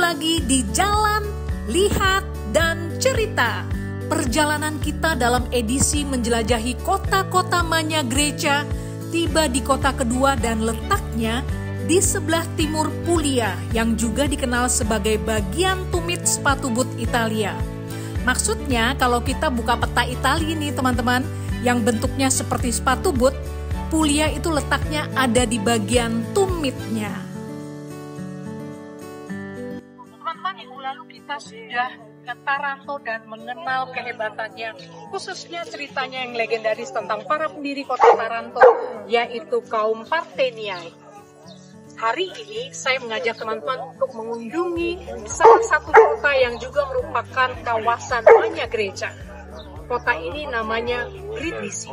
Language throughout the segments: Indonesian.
lagi di Jalan, Lihat, dan Cerita. Perjalanan kita dalam edisi menjelajahi kota-kota Magna Graecia tiba di kota kedua dan letaknya di sebelah timur Puglia yang juga dikenal sebagai bagian tumit sepatu but Italia. Maksudnya kalau kita buka peta Italia nih teman-teman yang bentuknya seperti sepatu but, Puglia itu letaknya ada di bagian tumitnya. Minggu lalu kita sudah ke Taranto dan mengenal kehebatannya, khususnya ceritanya yang legendaris tentang para pendiri kota Taranto, yaitu kaum Parteniai. Hari ini saya mengajak teman-teman untuk mengunjungi salah satu kota yang juga merupakan kawasan Magna Graecia. Kota ini namanya Brindisi.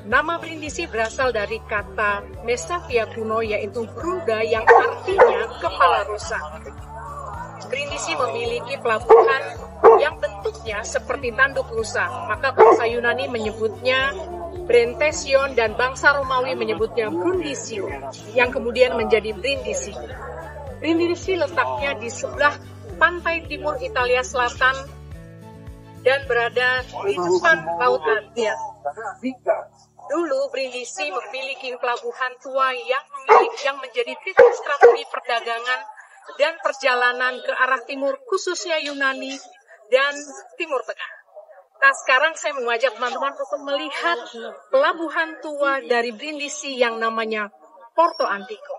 Nama Brindisi berasal dari kata Mesapia kuno, yaitu Brunda yang artinya kepala rusa. Brindisi memiliki pelabuhan yang bentuknya seperti tanduk rusa, maka bangsa Yunani menyebutnya Brentesion dan bangsa Romawi menyebutnya Brundisium, yang kemudian menjadi Brindisi. Brindisi letaknya di sebelah pantai timur Italia Selatan dan berada di depan Laut Adria. Dulu Brindisi memiliki pelabuhan tua yang menjadi titik strategi perdagangan dan perjalanan ke arah timur, khususnya Yunani dan Timur Tengah. Nah, sekarang saya mengajak teman-teman untuk melihat pelabuhan tua dari Brindisi yang namanya Porto Antico.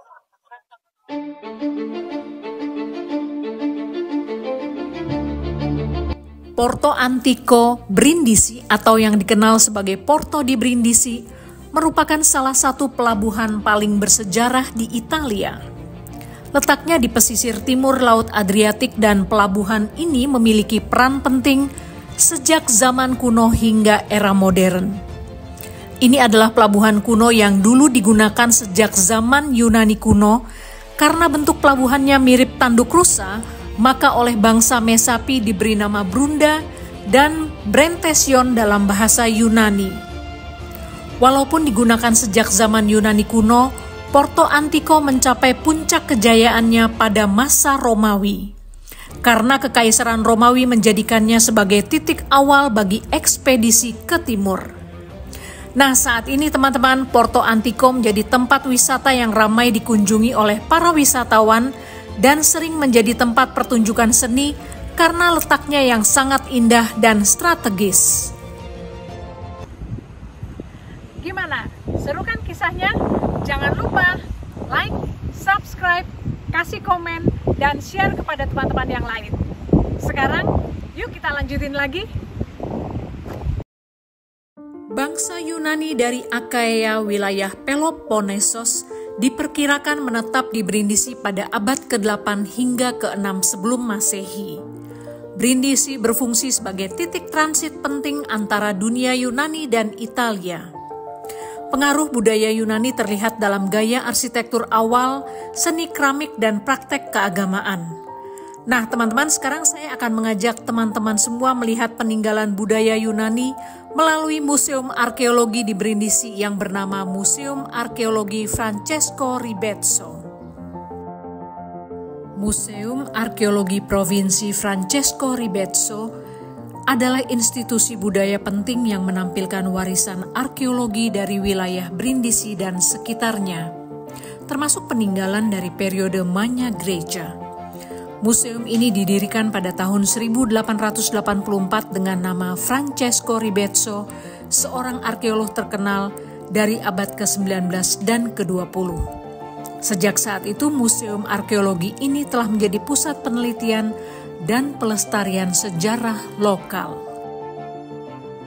Porto Antico Brindisi atau yang dikenal sebagai Porto di Brindisi merupakan salah satu pelabuhan paling bersejarah di Italia. Letaknya di pesisir timur Laut Adriatik dan pelabuhan ini memiliki peran penting sejak zaman kuno hingga era modern. Ini adalah pelabuhan kuno yang dulu digunakan sejak zaman Yunani kuno. Karena bentuk pelabuhannya mirip tanduk rusa, maka oleh bangsa Mesapi diberi nama Brunda dan Brentesion dalam bahasa Yunani. Walaupun digunakan sejak zaman Yunani kuno, Porto Antico mencapai puncak kejayaannya pada masa Romawi. Karena Kekaisaran Romawi menjadikannya sebagai titik awal bagi ekspedisi ke timur. Nah, saat ini teman-teman, Porto Antico menjadi tempat wisata yang ramai dikunjungi oleh para wisatawan dan sering menjadi tempat pertunjukan seni karena letaknya yang sangat indah dan strategis. Gimana? Seru kan kisahnya? Jangan lupa like, subscribe, kasih komen, dan share kepada teman-teman yang lain. Sekarang, yuk kita lanjutin lagi. Bangsa Yunani dari Akaia wilayah Peloponnesos diperkirakan menetap di Brindisi pada abad ke-8 hingga ke-6 sebelum Masehi. Brindisi berfungsi sebagai titik transit penting antara dunia Yunani dan Italia. Pengaruh budaya Yunani terlihat dalam gaya arsitektur awal, seni keramik, dan praktek keagamaan. Nah, teman-teman, sekarang saya akan mengajak teman-teman semua melihat peninggalan budaya Yunani melalui Museum Arkeologi di Brindisi yang bernama Museum Arkeologi Francesco Ribezzo. Museum Arkeologi Provinsi Francesco Ribezzo adalah institusi budaya penting yang menampilkan warisan arkeologi dari wilayah Brindisi dan sekitarnya, termasuk peninggalan dari periode Magna Graecia. Museum ini didirikan pada tahun 1884 dengan nama Francesco Ribezzo, seorang arkeolog terkenal dari abad ke-19 dan ke-20. Sejak saat itu, Museum Arkeologi ini telah menjadi pusat penelitian dan pelestarian sejarah lokal.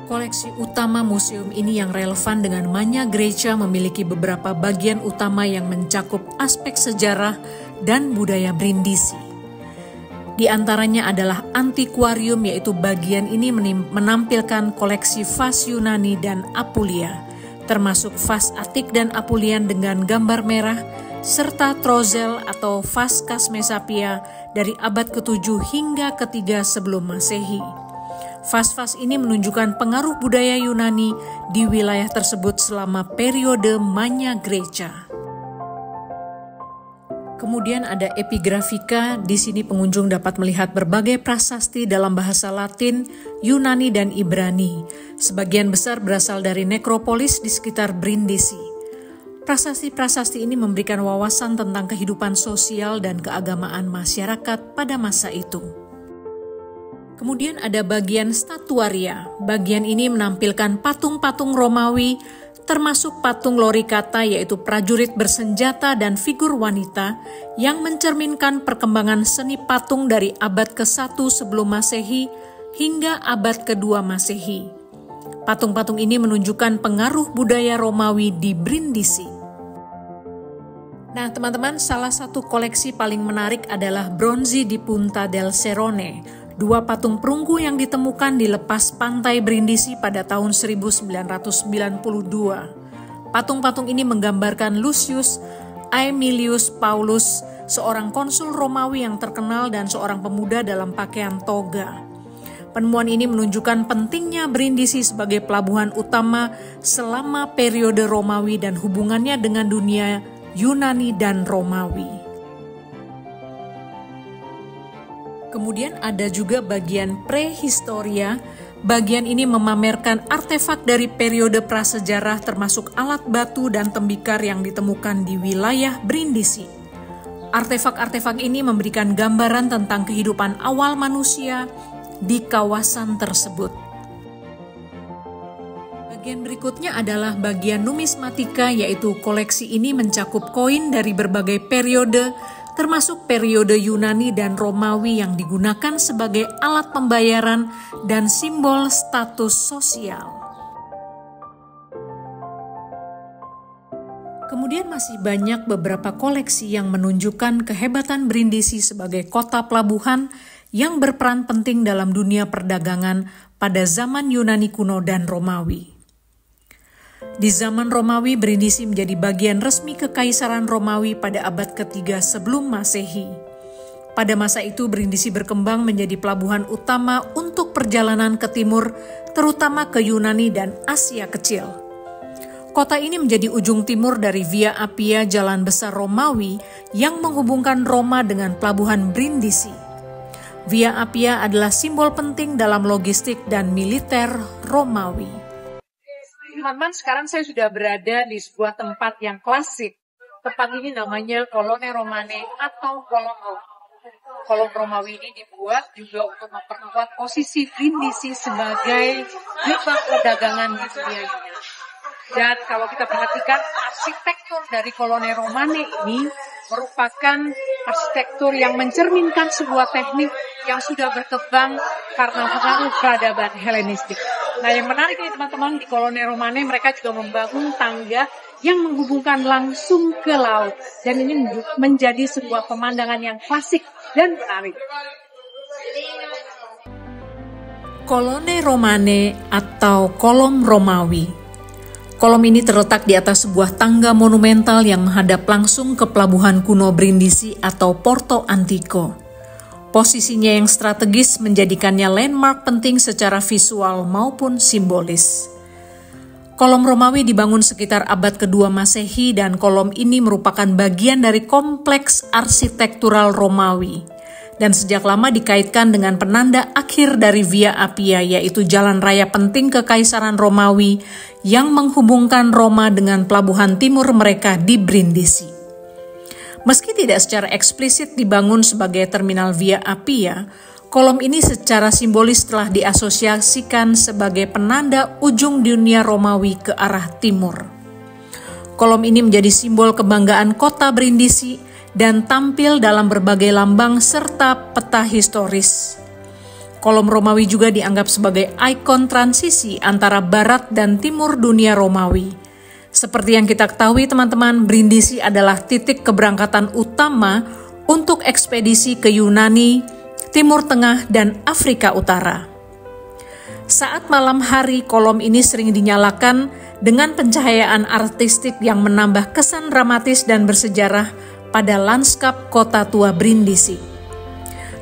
Koleksi utama museum ini yang relevan dengan Magna Graecia memiliki beberapa bagian utama yang mencakup aspek sejarah dan budaya Brindisi. Di antaranya adalah antiquarium, yaitu bagian ini menampilkan koleksi vas Yunani dan Apulia, termasuk vas Atik dan Apulian dengan gambar merah, serta trozel atau vas khas Mesapia dari abad ke-7 hingga ke-3 sebelum Masehi. Vas-vas ini menunjukkan pengaruh budaya Yunani di wilayah tersebut selama periode Magna Graecia. Kemudian ada epigrafika. Di sini pengunjung dapat melihat berbagai prasasti dalam bahasa Latin, Yunani, dan Ibrani. Sebagian besar berasal dari nekropolis di sekitar Brindisi. Prasasti-prasasti ini memberikan wawasan tentang kehidupan sosial dan keagamaan masyarakat pada masa itu. Kemudian ada bagian statuaria. Bagian ini menampilkan patung-patung Romawi, termasuk patung Loricata, yaitu prajurit bersenjata dan figur wanita yang mencerminkan perkembangan seni patung dari abad ke-1 sebelum Masehi hingga abad ke-2 Masehi. Patung-patung ini menunjukkan pengaruh budaya Romawi di Brindisi. Nah teman-teman, salah satu koleksi paling menarik adalah Bronzi di Punta del Serone, 2 patung perunggu yang ditemukan di lepas pantai Brindisi pada tahun 1992. Patung-patung ini menggambarkan Lucius Aemilius Paulus, seorang konsul Romawi yang terkenal dan seorang pemuda dalam pakaian toga. Penemuan ini menunjukkan pentingnya Brindisi sebagai pelabuhan utama selama periode Romawi dan hubungannya dengan dunia Yunani dan Romawi. Kemudian ada juga bagian prehistoria. Bagian ini memamerkan artefak dari periode prasejarah termasuk alat batu dan tembikar yang ditemukan di wilayah Brindisi. Artefak-artefak ini memberikan gambaran tentang kehidupan awal manusia di kawasan tersebut. Bagian berikutnya adalah bagian numismatika, yaitu koleksi ini mencakup koin dari berbagai periode, termasuk periode Yunani dan Romawi yang digunakan sebagai alat pembayaran dan simbol status sosial. Kemudian masih banyak beberapa koleksi yang menunjukkan kehebatan Brindisi sebagai kota pelabuhan yang berperan penting dalam dunia perdagangan pada zaman Yunani kuno dan Romawi. Di zaman Romawi, Brindisi menjadi bagian resmi Kekaisaran Romawi pada abad ke-3 sebelum Masehi. Pada masa itu, Brindisi berkembang menjadi pelabuhan utama untuk perjalanan ke timur, terutama ke Yunani dan Asia Kecil. Kota ini menjadi ujung timur dari Via Appia, jalan besar Romawi yang menghubungkan Roma dengan pelabuhan Brindisi. Via Appia adalah simbol penting dalam logistik dan militer Romawi. Teman-teman, sekarang saya sudah berada di sebuah tempat yang klasik. Tempat ini namanya Colone Romane atau Kolom Romawi. Kolom Romawi ini dibuat juga untuk memperkuat posisi Brindisi sebagai gerbang perdagangan di dunia ini. Dan kalau kita perhatikan, arsitektur dari Colone Romane ini merupakan arsitektur yang mencerminkan sebuah teknik yang sudah berkembang karena pengaruh peradaban Helenistik. Nah, yang menarik ini teman-teman, di Colone Romane mereka juga membangun tangga yang menghubungkan langsung ke laut. Dan ini menjadi sebuah pemandangan yang klasik dan menarik. Colone Romane atau Kolom Romawi. Kolom ini terletak di atas sebuah tangga monumental yang menghadap langsung ke pelabuhan kuno Brindisi atau Porto Antico. Posisinya yang strategis menjadikannya landmark penting secara visual maupun simbolis. Kolom Romawi dibangun sekitar abad ke-2 Masehi dan kolom ini merupakan bagian dari kompleks arsitektural Romawi. Dan sejak lama dikaitkan dengan penanda akhir dari Via Appia, yaitu jalan raya penting Kekaisaran Romawi yang menghubungkan Roma dengan pelabuhan timur mereka di Brindisi. Meski tidak secara eksplisit dibangun sebagai terminal Via Appia, kolom ini secara simbolis telah diasosiasikan sebagai penanda ujung dunia Romawi ke arah timur. Kolom ini menjadi simbol kebanggaan kota Brindisi dan tampil dalam berbagai lambang serta peta historis. Kolom Romawi juga dianggap sebagai ikon transisi antara barat dan timur dunia Romawi. Seperti yang kita ketahui teman-teman, Brindisi adalah titik keberangkatan utama untuk ekspedisi ke Yunani, Timur Tengah, dan Afrika Utara. Saat malam hari, kolom ini sering dinyalakan dengan pencahayaan artistik yang menambah kesan dramatis dan bersejarah pada lanskap kota tua Brindisi.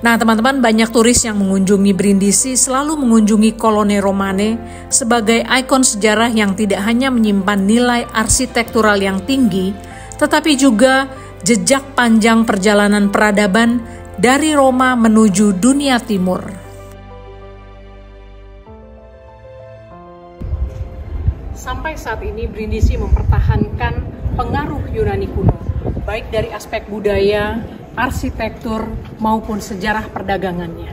Nah teman-teman, banyak turis yang mengunjungi Brindisi selalu mengunjungi Colone Romane sebagai ikon sejarah yang tidak hanya menyimpan nilai arsitektural yang tinggi, tetapi juga jejak panjang perjalanan peradaban dari Roma menuju dunia timur. Sampai saat ini Brindisi mempertahankan pengaruh Yunani kuno, baik dari aspek budaya, arsitektur, maupun sejarah perdagangannya.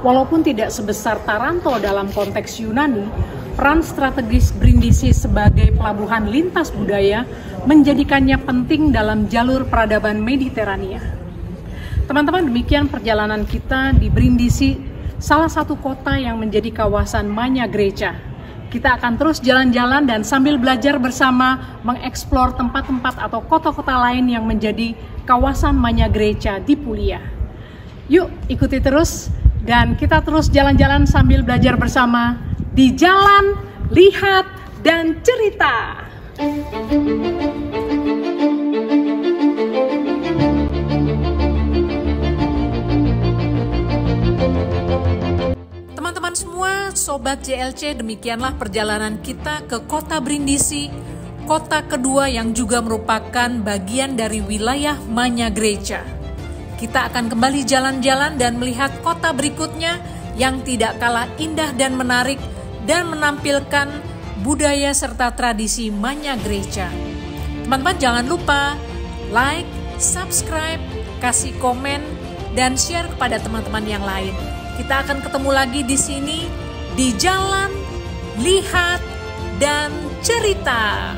Walaupun tidak sebesar Taranto dalam konteks Yunani, peran strategis Brindisi sebagai pelabuhan lintas budaya menjadikannya penting dalam jalur peradaban Mediterania. Teman-teman, demikian perjalanan kita di Brindisi, salah satu kota yang menjadi kawasan Magna Graecia. Kita akan terus jalan-jalan dan sambil belajar bersama mengeksplor tempat-tempat atau kota-kota lain yang menjadi kawasan Magna Graecia di Puglia. Yuk ikuti terus dan kita terus jalan-jalan sambil belajar bersama di Jalan, Lihat, dan Cerita. Teman-teman semua, Sobat JLC, demikianlah perjalanan kita ke kota Brindisi, kota kedua yang juga merupakan bagian dari wilayah Magna Graecia. Kita akan kembali jalan-jalan dan melihat kota berikutnya yang tidak kalah indah dan menarik dan menampilkan budaya serta tradisi Magna Graecia. Teman-teman jangan lupa like, subscribe, kasih komen, dan share kepada teman-teman yang lain. Kita akan ketemu lagi di sini di Jalan, Lihat, dan Cerita.